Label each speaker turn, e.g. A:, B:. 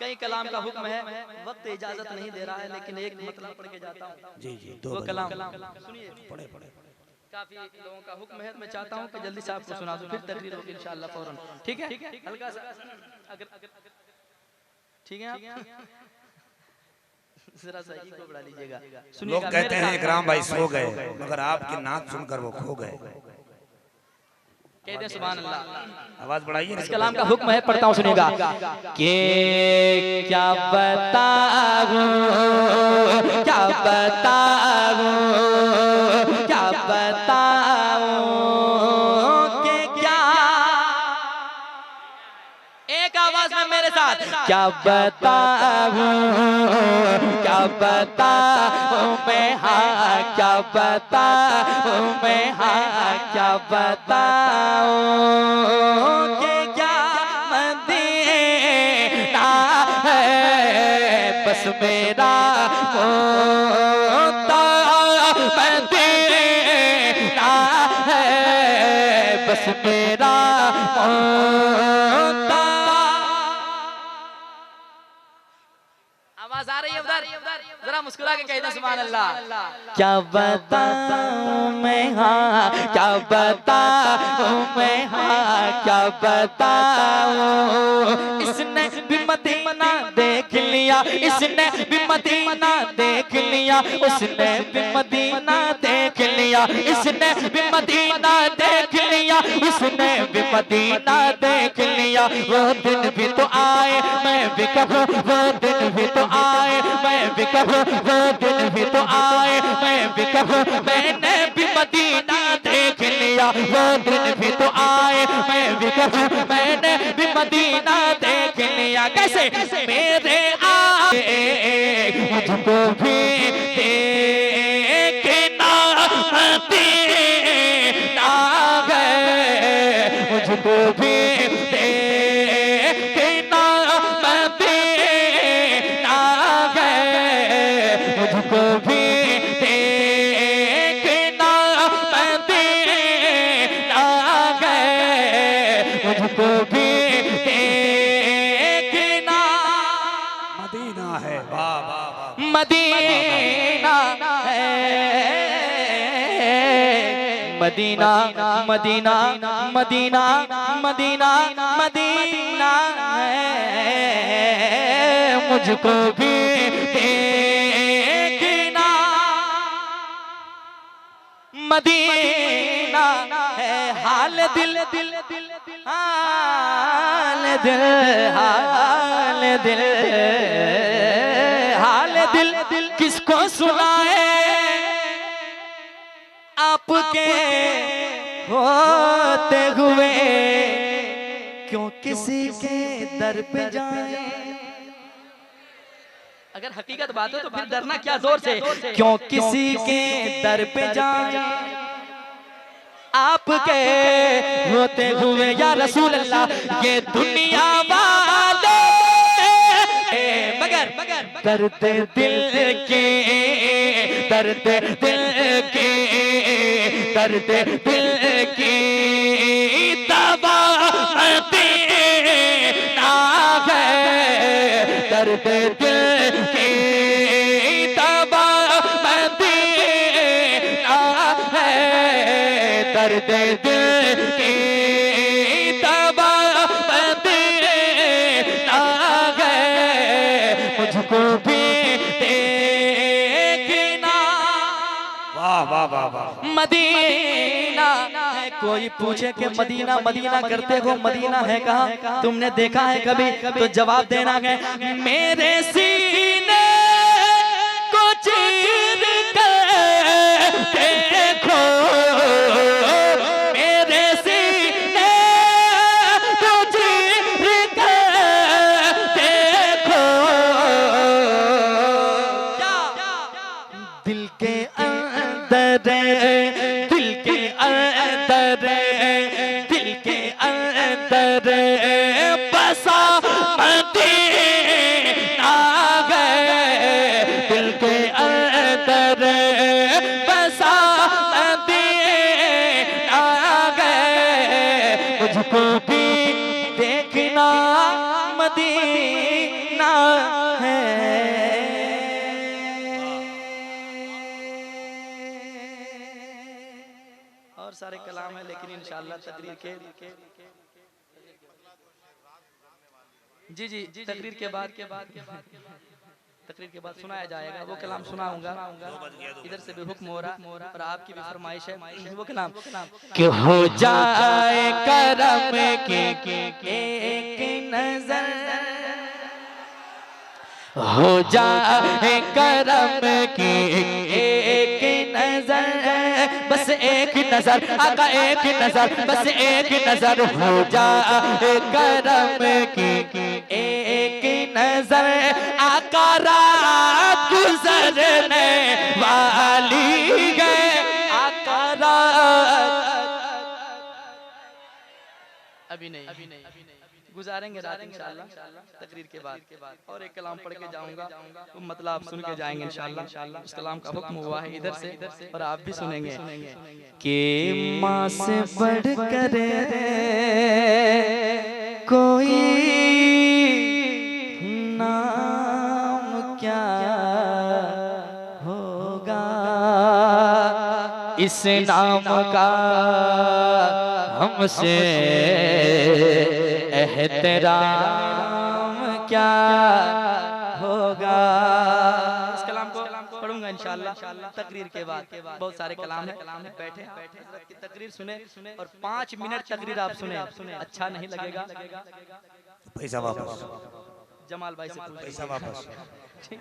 A: कई कलाम का हुक्म है, वक्त इजाजत नहीं दे रहा है, लेकिन एक मतलब पढ़ के जाता हूँ। जी जी, दो कलाम सुनिए, पढ़े पढ़े काफी लोगों का हुक्म है, तो मैं चाहता हूँ कि जल्दी से आपको सुना दूं, फिर तकरीर होगी इंशाअल्लाह फौरन। ठीक है, हल्का सा अगर ठीक है आप जरा सा को बढ़ा लीजिएगा।
B: लोग कहते हैं इकराम भाई सो गए, मगर आपकी नात सुनकर वो खो गए।
A: कहते हैं सुभान अल्लाह।
B: आवाज बढ़ाइए।
A: इस कलाम का हुक्म है, पढ़ता हूँ सुनिएगा। के क्या बताऊं, क्या बताऊं, क्या बताऊं, के क्या, एक आवाज में मेरे साथ, क्या बताऊं, क्या बताऊं मैं, हाँ क्या बताऊं मैं, हाँ क्या बताऊं, कि क्या मदीना है बस मेरा होता, मदीना है बस मेरा होता। आवाज आ रही है उधर, जरा मुस्कुरा के कहते सुभान अल्लाह। क्या बताऊं मैं, हाँ क्या बताऊं मैं, हाँ क्या बताऊं, इसने भी मदीना देख लिया, इसने भी मदीना देख लिया, उसने भी मदीना देख लिया, इसने भी मदीना देख लिया, उसने भी मदीना देख लिया। वो दिन भी तो आए मैं भी कहूं, वो दिन भी तो आए मैं भी कहूं, वो दिन भी तो आए मैं भी कहूं, मैंने भी मदीना देख लिया। वो दिन भी तो आए मैं भी कहूं, मैंने भी मदीना देख लिया। कैसे मेरे आए मुझको भी देखना मदीना है, मुझको भी देखना मदीना है, मुझको भी देखना मदीना है, मुझको भी देखना
B: मदीना है। वाह वाह वाह,
A: मदीना है, Medina Medina Medina Medina Medina है, मुझको भी देखना मदीना है। हाल दिल दिल दिल हाल दिल, हाल दिल, हाल दिल दिल किसको सुनाए, आपके होते हुए क्यों किसी के दर पे जाए। अगर हकीकत बात हो तो फिर डरना क्या जोर से, क्यों किसी के दर पे जाए, आपके होते हुए या रसूल अल्लाह, ये दुनिया वाले मगर दर्द दिल के, दर्द दिल के, दर्द दिल की दवा मदीना है, दर्द दिल की दवा मदीना है, दर्द दिल की दवा मदीना है, मुझको भी देखना।
B: वाह वाह वाह वाह,
A: मदीना है। कोई पूछे कि मदीना मदीना करते हो, मदीना है कहाँ, तुमने देखा है कभी, तो जवाब देना है मेरे सीने को चीर कर देखो, मेरे सीने को चीर कर देखो, क्या दिल के अंदर, दिल के अंदर, दिल के अंदर बसा मदीना है, दिल के अंदर बसा मदीना है, मुझको भी देखना मदीना है। और सारे कलाम है, लेकिन इंशाअल्लाह तकरीर के जी तकरीर के बाद तकरीर के बाद सुनाया जाएगा। वो कलाम सुनाऊंगा। इधर से भी हुक्म हो रहा और आपकी भी फरमाइश है। वो कलाम कि हो जाए करम के एक नजर, हो जाए करम की एक नजर, बस एक नजर आका, एक नजर, बस एक नजर, हो जाए करम की एक नजर, आका रात गुजरने वाली है, आका रात अभी नहीं गुजारेंगे रात इंशाअल्लाह तकरीर के बाद। और एक कलाम पढ़ के जाऊंगा, वो मतलब आप सुन के जाएंगे इंशाअल्लाह। उस कलाम का हुक्म हुआ है इधर से और आप भी सुनेंगे कि माँ से बढ़कर कोई नाम क्या होगा, इस नाम का हमसे एहतराम क्या होगा। इस कलाम को पढ़ूंगा इंशाअल्लाह तकरीर के बाद। बहुत सारे कलाम है, बैठे हज़रत की तकरीर सुने और 5 मिनट तकरीर आप सुने। अच्छा नहीं लगेगा
B: पैसा वापस,
A: जमाल भाई से
B: पैसा वापस।
A: ठीक।